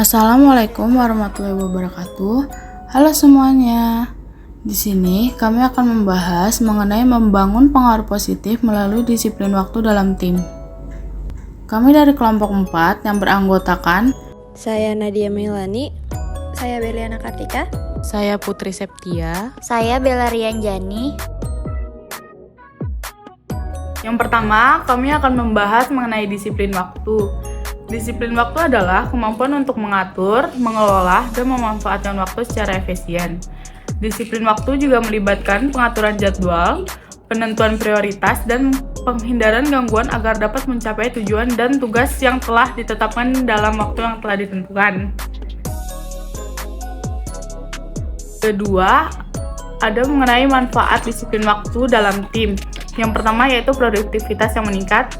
Assalamualaikum warahmatullahi wabarakatuh. Halo semuanya. Di sini kami akan membahas mengenai membangun pengaruh positif melalui disiplin waktu dalam tim. Kami dari kelompok 4 yang beranggotakan Saya Nadia Melani. Saya Beliana Kartika. Saya Putri Septia. Saya Bella Rianjani. Yang pertama, kami akan membahas mengenai disiplin waktu. Disiplin waktu adalah kemampuan untuk mengatur, mengelola, dan memanfaatkan waktu secara efisien. Disiplin waktu juga melibatkan pengaturan jadwal, penentuan prioritas, dan penghindaran gangguan agar dapat mencapai tujuan dan tugas yang telah ditetapkan dalam waktu yang telah ditentukan. Kedua, ada mengenai manfaat disiplin waktu dalam tim. Yang pertama yaitu produktivitas yang meningkat.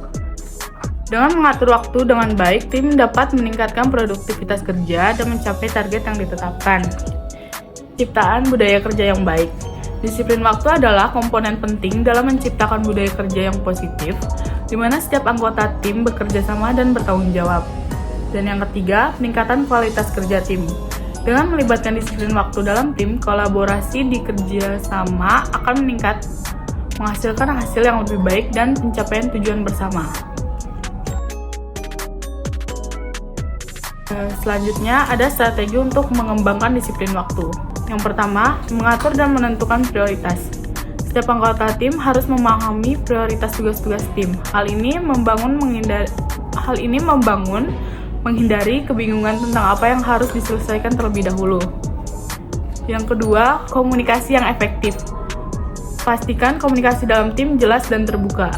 Dengan mengatur waktu dengan baik, tim dapat meningkatkan produktivitas kerja dan mencapai target yang ditetapkan. Ciptaan budaya kerja yang baik. Disiplin waktu adalah komponen penting dalam menciptakan budaya kerja yang positif, di mana setiap anggota tim bekerja sama dan bertanggung jawab. Dan yang ketiga, peningkatan kualitas kerja tim. Dengan melibatkan disiplin waktu dalam tim, kolaborasi di kerja sama akan meningkat, menghasilkan hasil yang lebih baik dan pencapaian tujuan bersama. Selanjutnya, ada strategi untuk mengembangkan disiplin waktu. Yang pertama, mengatur dan menentukan prioritas. Setiap anggota tim harus memahami prioritas tugas-tugas tim. Hal ini membangun menghindari kebingungan tentang apa yang harus diselesaikan terlebih dahulu. Yang kedua, komunikasi yang efektif. Pastikan komunikasi dalam tim jelas dan terbuka.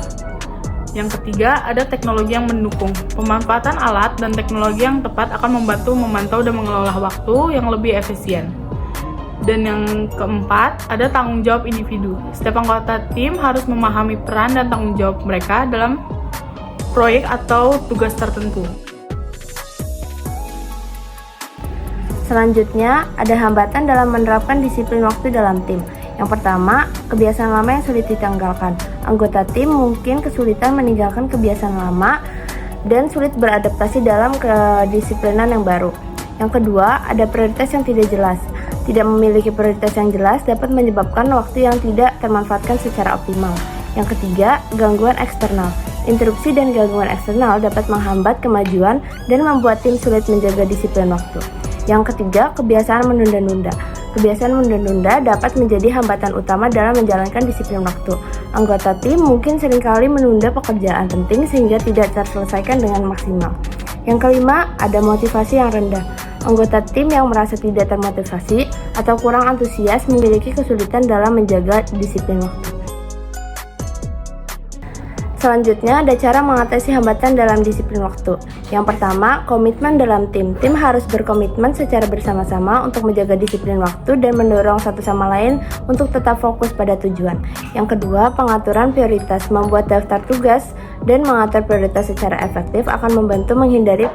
Yang ketiga, ada teknologi yang mendukung. Pemanfaatan alat dan teknologi yang tepat akan membantu memantau dan mengelola waktu yang lebih efisien. Dan yang keempat, ada tanggung jawab individu. Setiap anggota tim harus memahami peran dan tanggung jawab mereka dalam proyek atau tugas tertentu. Selanjutnya, ada hambatan dalam menerapkan disiplin waktu dalam tim. Yang pertama, kebiasaan lama yang sulit ditanggalkan. Anggota tim mungkin kesulitan meninggalkan kebiasaan lama dan sulit beradaptasi dalam kedisiplinan yang baru. Yang kedua, ada prioritas yang tidak jelas. Tidak memiliki prioritas yang jelas dapat menyebabkan waktu yang tidak termanfaatkan secara optimal. Yang ketiga, gangguan eksternal. Interupsi dan gangguan eksternal dapat menghambat kemajuan dan membuat tim sulit menjaga disiplin waktu. Yang ketiga, kebiasaan menunda-nunda. Kebiasaan menunda-nunda dapat menjadi hambatan utama dalam menjalankan disiplin waktu. Anggota tim mungkin seringkali menunda pekerjaan penting sehingga tidak terselesaikan dengan maksimal. Yang kelima, ada motivasi yang rendah. Anggota tim yang merasa tidak termotivasi atau kurang antusias memiliki kesulitan dalam menjaga disiplin waktu. Selanjutnya, ada cara mengatasi hambatan dalam disiplin waktu. Yang pertama, komitmen dalam tim. Tim harus berkomitmen secara bersama-sama untuk menjaga disiplin waktu dan mendorong satu sama lain untuk tetap fokus pada tujuan. Yang kedua, pengaturan prioritas. Membuat daftar tugas dan mengatur prioritas secara efektif akan membantu menghindari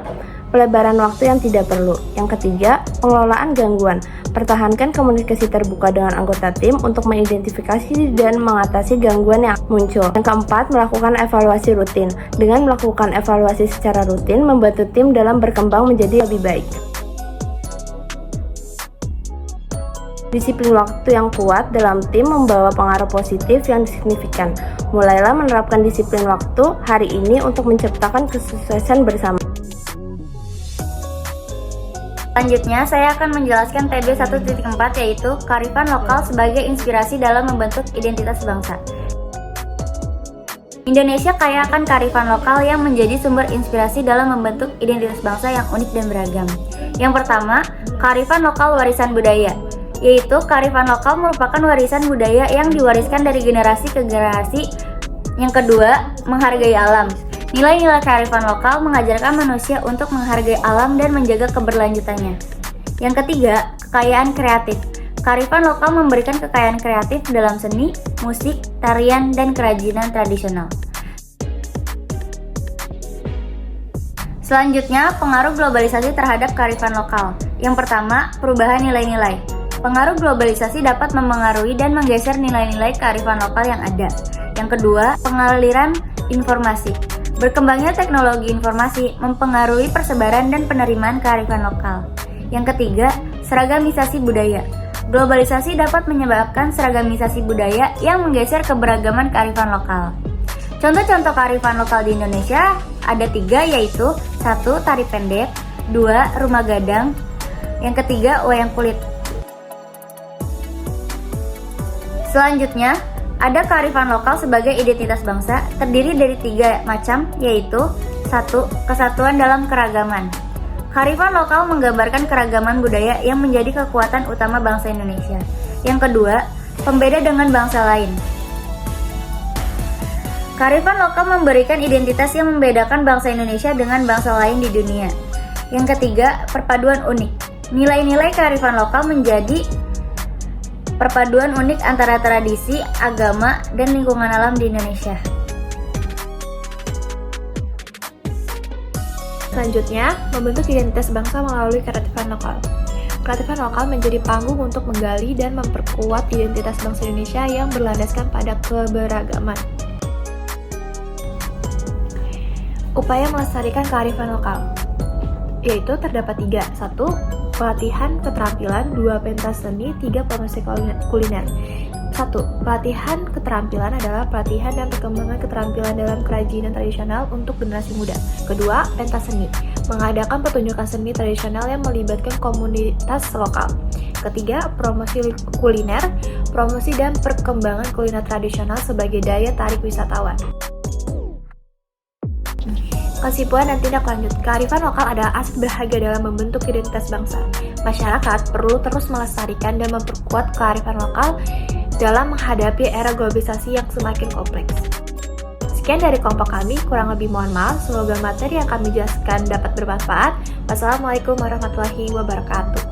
pelebaran waktu yang tidak perlu. Yang ketiga, pengelolaan gangguan. Pertahankan komunikasi terbuka dengan anggota tim untuk mengidentifikasi dan mengatasi gangguan yang muncul. Yang keempat, melakukan evaluasi rutin. Dengan melakukan evaluasi secara rutin, membantu tim dalam berkembang menjadi lebih baik. Disiplin waktu yang kuat dalam tim membawa pengaruh positif yang signifikan. Mulailah menerapkan disiplin waktu hari ini untuk menciptakan kesuksesan bersama. Selanjutnya, saya akan menjelaskan TB 1.4 yaitu kearifan lokal sebagai inspirasi dalam membentuk identitas bangsa. Indonesia kaya akan kearifan lokal yang menjadi sumber inspirasi dalam membentuk identitas bangsa yang unik dan beragam. Yang pertama, kearifan lokal warisan budaya, yaitu kearifan lokal merupakan warisan budaya yang diwariskan dari generasi ke generasi. Yang kedua, menghargai alam. Nilai-nilai kearifan lokal mengajarkan manusia untuk menghargai alam dan menjaga keberlanjutannya. Yang ketiga, kekayaan kreatif. Kearifan lokal memberikan kekayaan kreatif dalam seni, musik, tarian, dan kerajinan tradisional. Selanjutnya, pengaruh globalisasi terhadap kearifan lokal. Yang pertama, perubahan nilai-nilai. Pengaruh globalisasi dapat memengaruhi dan menggeser nilai-nilai kearifan lokal yang ada. Yang kedua, pengaliran informasi. Berkembangnya teknologi informasi mempengaruhi persebaran dan penerimaan kearifan lokal. Yang ketiga, seragamisasi budaya. Globalisasi dapat menyebabkan seragamisasi budaya yang menggeser keberagaman kearifan lokal. Contoh-contoh kearifan lokal di Indonesia ada 3, yaitu 1. Tari pendek, 2. Rumah gadang, yang ketiga wayang kulit. Selanjutnya, ada kearifan lokal sebagai identitas bangsa terdiri dari 3 macam, yaitu 1. Kesatuan dalam keragaman. Kearifan lokal menggambarkan keragaman budaya yang menjadi kekuatan utama bangsa Indonesia. Yang kedua, pembeda dengan bangsa lain. Kearifan lokal memberikan identitas yang membedakan bangsa Indonesia dengan bangsa lain di dunia. Yang ketiga, perpaduan unik. Nilai-nilai kearifan lokal menjadi perpaduan unik antara tradisi, agama, dan lingkungan alam di Indonesia. Selanjutnya, membentuk identitas bangsa melalui kearifan lokal. Kearifan lokal menjadi panggung untuk menggali dan memperkuat identitas bangsa Indonesia yang berlandaskan pada keberagaman. Upaya melestarikan kearifan lokal, yaitu terdapat 3. 1. Pelatihan keterampilan, 2. Pentas seni, 3. Promosi kuliner. 1. Pelatihan keterampilan adalah pelatihan dan perkembangan keterampilan dalam kerajinan tradisional untuk generasi muda. Kedua, pentas seni, mengadakan pertunjukan seni tradisional yang melibatkan komunitas lokal. Ketiga, promosi kuliner, promosi dan perkembangan kuliner tradisional sebagai daya tarik wisatawan. Kesimpulan dan tindak lanjut, kearifan lokal adalah aset berharga dalam membentuk identitas bangsa. Masyarakat perlu terus melestarikan dan memperkuat kearifan lokal dalam menghadapi era globalisasi yang semakin kompleks. Sekian dari kelompok kami, kurang lebih mohon maaf, semoga materi yang kami jelaskan dapat bermanfaat. Wassalamualaikum warahmatullahi wabarakatuh.